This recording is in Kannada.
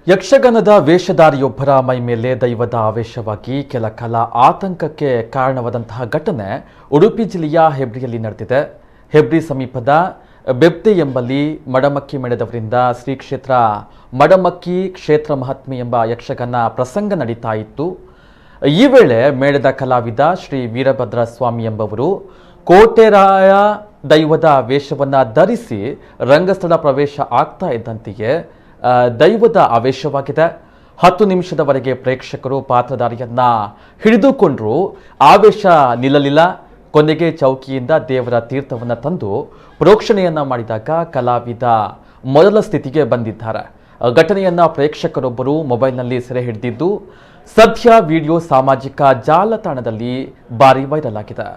ಯಕ್ಷಗಾನದ ವೇಷಧಾರಿಯೊಬ್ಬರ ಮೈ ಮೇಲೆ ದೈವದ ಆವೇಶವಾಗಿ ಕೆಲ ಕಾಲ ಆತಂಕಕ್ಕೆ ಕಾರಣವಾದಂತಹ ಘಟನೆ ಉಡುಪಿ ಜಿಲ್ಲೆಯ ಹೆಬ್ರಿಯಲ್ಲಿ ನಡೆದಿದೆ. ಹೆಬ್ರಿ ಸಮೀಪದ ಬೆಬ್ತೆ ಎಂಬಲ್ಲಿ ಮಡಮಕ್ಕಿ ಮೇಳದವರಿಂದ ಶ್ರೀ ಕ್ಷೇತ್ರ ಮಡಮಕ್ಕಿ ಕ್ಷೇತ್ರ ಮಹಾತ್ಮೆ ಎಂಬ ಯಕ್ಷಗಾನ ಪ್ರಸಂಗ ನಡೀತಾ ಇತ್ತು. ಈ ವೇಳೆ ಮೇಳದ ಕಲಾವಿದ ಶ್ರೀ ವೀರಭದ್ರ ಸ್ವಾಮಿ ಎಂಬವರು ಕೋಟೆರಾಯ ದೈವದ ವೇಷವನ್ನು ಧರಿಸಿ ರಂಗಸ್ಥಳ ಪ್ರವೇಶ ಆಗ್ತಾ ಇದ್ದಂತೆಯೇ ದೈವದ ಆವೇಶವಾಗಿದೆ. 10 ನಿಮಿಷದವರೆಗೆ ಪ್ರೇಕ್ಷಕರು ಪಾತ್ರಧಾರಿಯನ್ನ ಹಿಡಿದುಕೊಂಡ್ರು. ಆವೇಶ ನಿಲ್ಲಲಿಲ್ಲ. ಕೊನೆಗೆ ಚೌಕಿಯಿಂದ ದೇವರ ತೀರ್ಥವನ್ನು ತಂದು ಪ್ರೋಕ್ಷಣೆಯನ್ನ ಮಾಡಿದಾಗ ಕಲಾವಿದ ಮೊದಲ ಸ್ಥಿತಿಗೆ ಬಂದಿದ್ದಾರೆ. ಘಟನೆಯನ್ನ ಪ್ರೇಕ್ಷಕರೊಬ್ಬರು ಮೊಬೈಲ್ನಲ್ಲಿ ಸೆರೆ ಹಿಡಿದಿದ್ದು ಸದ್ಯ ವಿಡಿಯೋ ಸಾಮಾಜಿಕ ಜಾಲತಾಣದಲ್ಲಿ ಭಾರಿ ವೈರಲ್ ಆಗಿದೆ.